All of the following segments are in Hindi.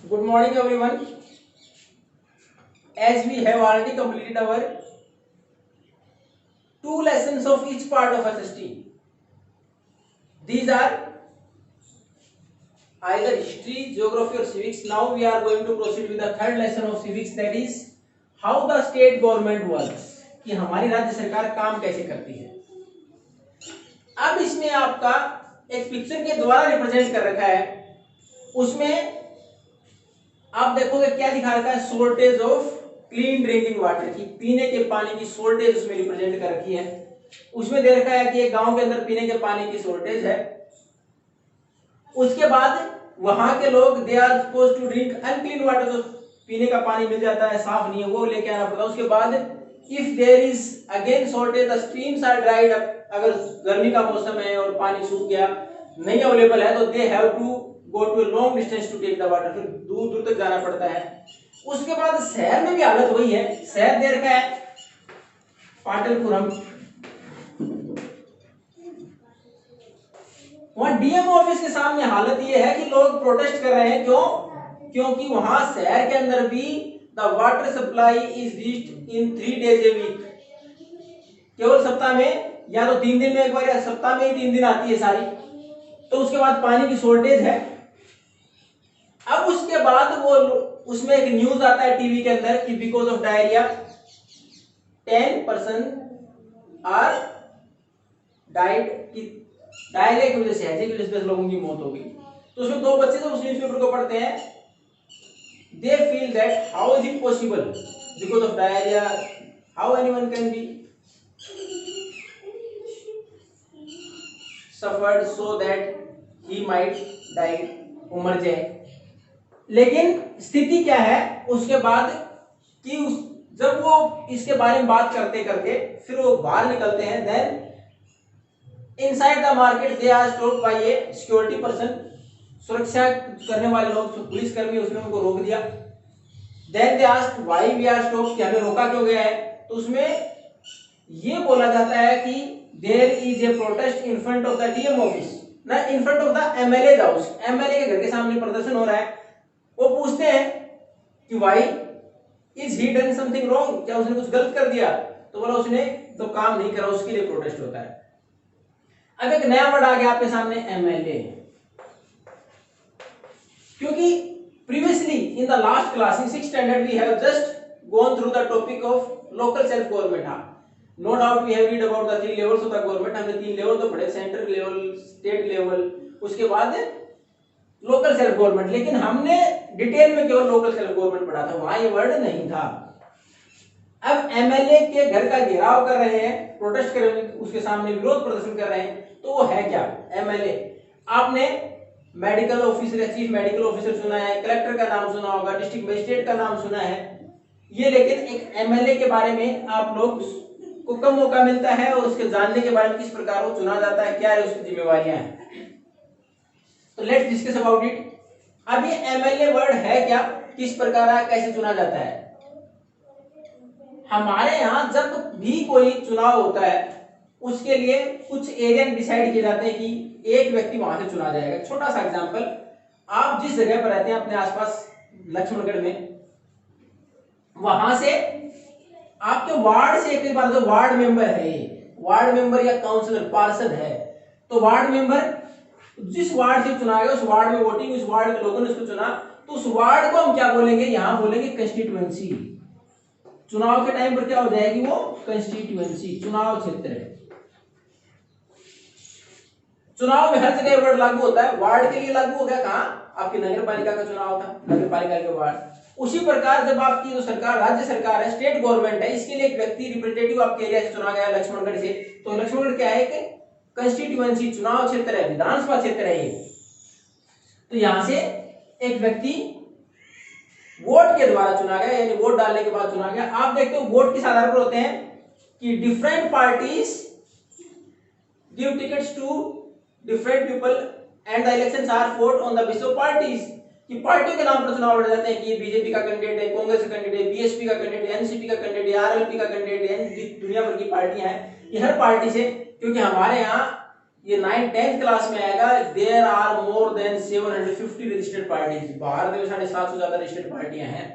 Good morning, everyone. As we have already completed our two lessons of each part of SST. These are either history, geography, or civics. Now we are going to proceed with the third lesson of civics, that is how the state government works. कि हमारी राज्य सरकार काम कैसे करती है. अब इसमें आपका एक पिक्चर के द्वारा रिप्रेजेंट कर रखा है. उसमें आप देखोगे क्या दिखा रखा है, shortage of clean drinking water की, पीने के पानी की शॉर्टेज उसमें रिप्रेजेंट कर रखी है. उसमें दे रखा है कि एक गांव के अंदर पीने के पानी की शॉर्टेज है. उसके बाद वहां के लोग they are suppose to drink unclean water, तो पीने का पानी मिल जाता है, साफ नहीं है, वो लेके आना पड़ता है. उसके बाद if there is again shortage the streams are dried up, अगर गर्मी का मौसम है और पानी सूख गया, नहीं अवेलेबल है, तो they have to go to long distance to take the water, फिर दूर दूर तक जाना पड़ता है. उसके बाद शहर में भी हालत वही है. शहर दे रखा है पाटलपुरम, वहां डीएमओ ऑफिस के सामने हालत ये है कि लोग प्रोटेस्ट कर रहे हैं. क्यों? क्योंकि वहां शहर के अंदर भी the water supply is reached in 3 days a week. केवल सप्ताह में या तो 3 दिन में एक बार या सप्ताह में ही 3 दिन आती है सारी. तो उसके बाद पानी की शॉर्टेज है. अब उसके बाद वो उसमें एक न्यूज आता है टीवी के अंदर कि because of diarrhoea 10% are died, कि डायरिया की वजह से, हैजे की वजह से लोगों की मौत हो गई. तो उसमें 2 बच्चे जब उस न्यूज़पेपर को पढ़ते हैं, they feel that how is it possible because of diarrhoea, how anyone can be suffered so that he might die, वो मर जाए. लेकिन स्थिति क्या है उसके बाद कि जब वो इसके बारे में बात करते करते फिर वो बाहर निकलते हैं, then inside the market they are stopped by a security person, सुरक्षा करने वाले लोग, पुलिस कर्मी, उसने उनको रोक दिया. Then they asked why we are stopped, कि हमें रोका क्यों गया है. तो उसमें ये बोला जाता है कि there is a protest in front of the DM office, ना in front of the MLA house. MLA के घर के सामने प्रदर्शन हो रहा है. वो पूछते हैं कि why is he done something wrong, क्या उसने कुछ गलत कर दिया. तो बोला उसने तो काम नहीं करा, उसके लिए प्रोटेस्ट होता है. अब एक नया वर्ड आ गया आपके सामने, एमएलए. क्योंकि previously in the last class in 6th standard we have just gone through the topic of local self government. No doubt we have read about the 3 levels of the government. हमने 3 लेवल तो पढ़े, सेंट्रल लेवल, स्टेट लेवल, उसके बाद लोकल सेल्फ गवर्नमेंट. लेकिन हमने डिटेल में केवल लोकल सेल्फ गवर्नमेंट पढ़ा था, वहां ये वर्ड नहीं था. अब एमएलए के घर का घेराव कर रहे हैं, प्रोटेस्ट कर रहे हैं, उसके सामने विरोध प्रदर्शन कर रहे हैं. तो वो है क्या एमएलए? आपने medical officer, chief medical officer सुना है, कलेक्टर का नाम सुना होगा, डिस्ट्रिक्ट मजिस्ट्रेट का नाम सुना है ये. लेकिन एक एमएलए के बारे में आप लोग को कम मौका मिलता है और उसके जानने के बारे में, किस प्रकार वो चुना जाता है, क्या है उसकी जिम्मेवारियां हैं. तो लेट्स डिस्कस अबाउट इट. अब ये एमएलए वर्ड है क्या, किस प्रकार कैसे चुना जाता है. हमारे यहाँ जब भी कोई चुनाव होता है उसके लिए कुछ एरिया डिसाइड किए जाते हैं कि एक व्यक्ति वहां से चुना जाएगा. छोटा सा एग्जांपल, आप जिस जगह पर रहते हैं अपने आसपास लक्ष्मणगढ़ में, वहां से आपके वार्ड से एक बार जो वार्ड मेंबर है, वार्ड मेंबर या काउंसलर, पार्षद है, तो वार्ड मेंबर जिस वार्ड से चुना गया उस वार्ड में वोटिंग, उस वार्ड के लोगों ने उसको चुना, तो उस वार्ड को हम क्या बोलेंगे, यहां बोलेंगे कंस्टिट्यूएंसी. चुनाव के टाइम पर क्या हो जाएगी वो कंस्टिट्यूएंसी, चुनाव क्षेत्र. चुनाव में हर जगह वर्ड लागू होता है. वार्ड के लिए लागू हो गया कहां, आपकी नगर पालिका का चुनाव था, नगर पालिका के वार्ड. उसी प्रकार जब आपकी जो सरकार, राज्य सरकार है, स्टेट गवर्नमेंट है, इसके लिए एक व्यक्ति रिप्रेजेंटेटिव आपके एरिया से चुना गया लक्ष्मणगढ़ से, तो लक्ष्मणगढ़ क्या है कि कंस्टिट्यूएंसी, चुनाव क्षेत्र है, विधानसभा क्षेत्र है ये. तो यहां से एक व्यक्ति वोट के द्वारा चुना गया, यानी वोट डालने के बाद चुना गया. आप देखते हो वोट किस आधार पर होते हैं कि different parties give tickets to different people and the elections are fought on the basis of parties. कि पार्टियों के नाम पर चुनाव लड़े जाते हैं कि बीजेपी का कैंडिडेट है, कांग्रेस का कैंडिडेट है, बीएसपी का कैंडिडेट है, एनसीपी का कैंडिडेट है, आरएलपी का कैंडिडेट है, दुनिया भर की पार्टियां हैं. ये हर पार्टी से, क्योंकि हमारे यहाँ ये 9th-10th क्लास में आएगा। There are more than 750 registered parties, भारत में 750 से ज्यादा रजिस्टर्ड पार्टियां हैं।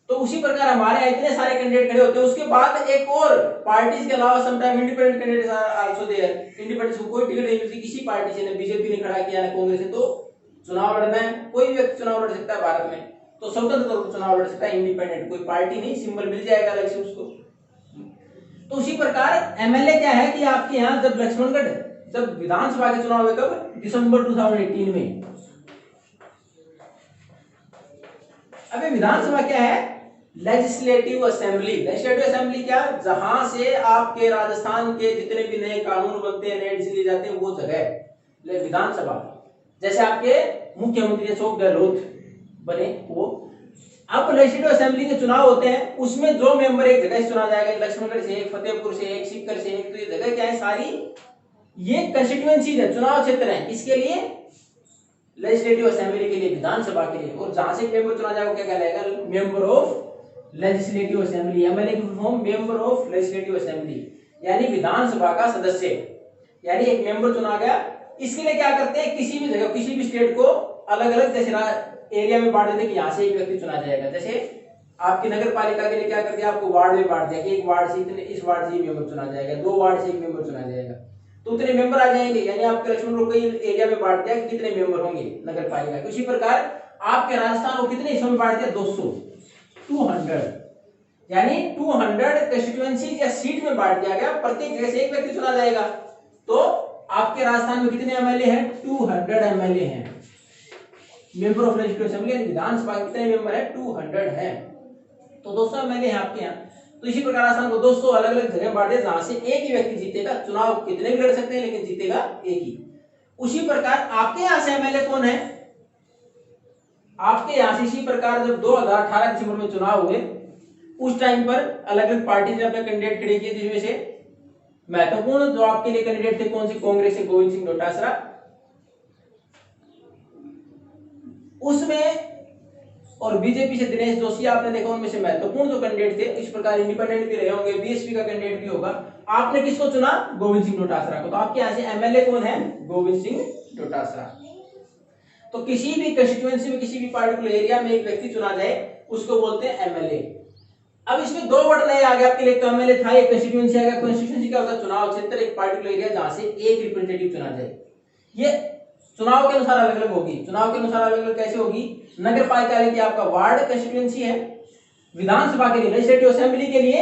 तो उसी प्रकार हमारे यहाँ इतने सारे कैंडिडेट खड़े होते हैं, उसके बाद एक और पार्टीज के अलावा sometime independent candidates are also there. Independent को कोई टिकट नहीं मिलती किसी पार्टी से, ना बीजेपी ने खड़ा किया ना कांग्रेस ने, तो चुनाव लड़ना है, कोई भी व्यक्ति चुनाव लड़ सकता है भारत में, तो स्वतंत्र तौर पर चुनाव लड़ सकता है, इंडिपेंडेंट, कोई पार्टी नहीं, सिंबल मिल जाएगा अलग से उसको। तो उसी प्रकार एमएलए क्या है कि आपके यहाँ जब लक्ष्मणगढ़ जब विधानसभा के चुनाव हुए कब, दिसंबर 2018 में। अबे विधानसभा क्या है, लेजिस्लेटिव असेंबली। लेजिस्लेटिव असेंबली क्या, जहां से आपके राजस्थान के जितने भी नए कानून बनते हैं, नए डिसीजन जाते हैं, वो जगह है विधानसभा। जैसे आपके मुख्यमंत्री अशोक गहलोत बने वो, अब लेजिस्लेटिव असेंबली के चुनाव होते हैं, उसमें जो मेंबर एक जगह से चुना जाएगा, लक्ष्मणगढ़ से एक, फतेहपुर से एक, सीकर से एक, तो ये जगह क्या है सारी, ये कंस्टिट्यूएंसी है, चुनाव क्षेत्र है, इसके लिए लेजिस्लेटिव असेंबली के लिए, विधानसभा के लिए। और जहां से मेंबर चुना जाएगा क्या कहलाएगा, member of legislative assembly. MLA की form member of legislative assembly, यानी विधानसभा का सदस्य, यानी एक मेंबर चुना गया। इसके लिए क्या करते हैं, किसी भी जगह किसी भी स्टेट को अलग अलग जैसे एरिया में बांट देते कि यहाँ से एक व्यक्ति चुना जाएगा। जैसे आपकी नगर पालिका के लिए क्या करते हैं, आपको वार्ड में बांट दिया कि एक वार्ड से इतने, इस वार्ड से एक मेंबर चुना जाएगा, 2 वार्ड से एक मेंबर चुना जाएगा, तो उतने मेंबर आ जाएंगे, यानी आपके लक्ष्मण को एरिया में बांट दिया कि कितने मेंबर होंगे नगर पालिका के। उसी प्रकार आपके राजस्थान को कितने हिस्सों में बांट दिया, 200, यानी 200 कंस्टिट्यूएंसी या सीट में बांट दिया गया, प्रत्येक जगह से एक व्यक्ति चुना जाएगा। तो आपके राजस्थान में कितने एमएलए हैं, 200 एमएलए हैं, मेंबर ऑफ लेजिस्लेटिव असेंबली। विधानसभा कितने मेंबर है, 200 है, तो 200 एमएलए हैं आपके यहाँ। तो इसी प्रकार राजस्थान को 200 अलग अलग जगह बांट दिया, जहां से एक ही व्यक्ति जीतेगा। चुनाव कितने भी लड़ सकते हैं, लेकिन जीतेगा एक ही। उसी प्रकार आपके यहाँ से एमएलए कौन है, आपके यहाँ से इसी प्रकार जब 2018 दिसंबर में चुनाव हुए, उस टाइम पर अलग अलग पार्टी ने अपने कैंडिडेट खड़े किए, जिसमें से महत्वपूर्ण जो आपके लिए कैंडिडेट थे कौन से, कांग्रेस से गोविंद सिंह डोटासरा, उसमें, और बीजेपी से दिनेश जोशी, आपने देखा उनमें से महत्वपूर्ण जो कैंडिडेट थे। इस प्रकार इंडिपेंडेंट भी रहे होंगे, बीएसपी का कैंडिडेट भी होगा। आपने किसको चुना, गोविंद सिंह डोटासरा को। तो आपके यहाँ से एमएलए कौन है, गोविंद सिंह डोटासरा। तो किसी भी कंस्टिट्यूएंसी में किसी भी पार्टिकुलर एरिया में एक व्यक्ति चुना जाए, उसको बोलते हैं एमएलए। अब इसमें 2 वर्ड नए आ गए आपके लिए, तो एमएलए था, एक कंस्टिट्यूएंसी आ गया। कंस्टिट्यूएंसी क्या होता है, चुनाव क्षेत्र, एक पार्टिकुलर एरिया जहां से एक रिप्रेजेंटेटिव चुना जाए। ये चुनाव के अनुसार अलग अलग होगी। चुनाव के अनुसार अलग अलग कैसे होगी, नगर पालिका की आपका वार्ड कंस्टिट्यूएंसी है, विधानसभा के लिए लेजिस्लेटिव असेंबली के लिए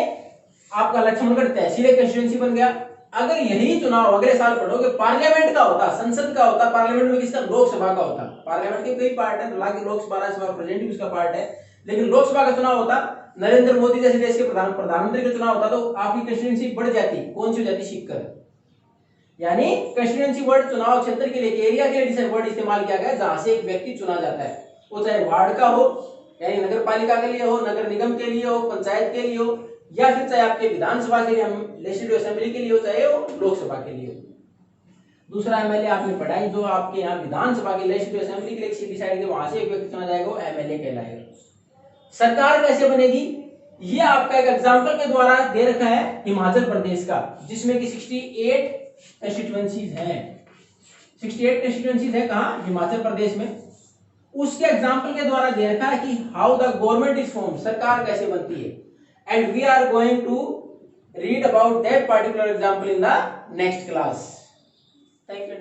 आपका लक्ष्मणगढ़ तहसील कंस्टिट्यूएंसी बन गया। अगर यही चुनाव अगले साल पढ़ोगे पार्लियामेंट का होता, संसद का होता, पार्लियामेंट में किसका, लोकसभा का होता। पार्लियामेंट के कई पार्ट है, हालांकि लोकसभा राज्यसभा प्रेजेंट उसका पार्ट है, लेकिन लोकसभा का चुनाव होता, नरेंद्र मोदी जैसे देश के प्रधानमंत्री का चुनाव होता, तो आपकी कंस्टिट्यूएंसी बढ़ जाती। कौन सी हो जाती, सीकर। यानी कंस्टिट्यूएंसी वर्ड चुनाव क्षेत्र के लिए, एरिया के लिए वर्ड इस्तेमाल किया गया, जहां से एक व्यक्ति चुना जाता है, वो चाहे वार्ड का हो, यानी नगर पालिका के लिए हो, नगर निगम के लिए हो, पंचायत के लिए हो, या फिर चाहे आपके विधानसभा के लिए, लेजिस्लेटिव असेंबली के लिए हो, चाहे वो लोकसभा के लिए हो। दूसरा एमएलए आपने पढ़ा है, जो आपके यहाँ विधानसभा के लेजिस्लेटिव असेंबली के लिए डिसाइड किया, वहां से एक व्यक्ति चुना जाएगा, वो एमएलए कहलाएगा। सरकार कैसे बनेगी, ये आपका एक एग्जांपल के द्वारा दे रखा है हिमाचल प्रदेश का, जिसमें कि 68 कंस्टिट्यूएंसीज हैं। 68 कंस्टिट्यूएंसीज है कहां, हिमाचल प्रदेश में। उसके एग्जांपल के द्वारा दे रखा है कि how the government is form, सरकार कैसे बनती है। And we are going to read about that particular example in the next class. Thank you.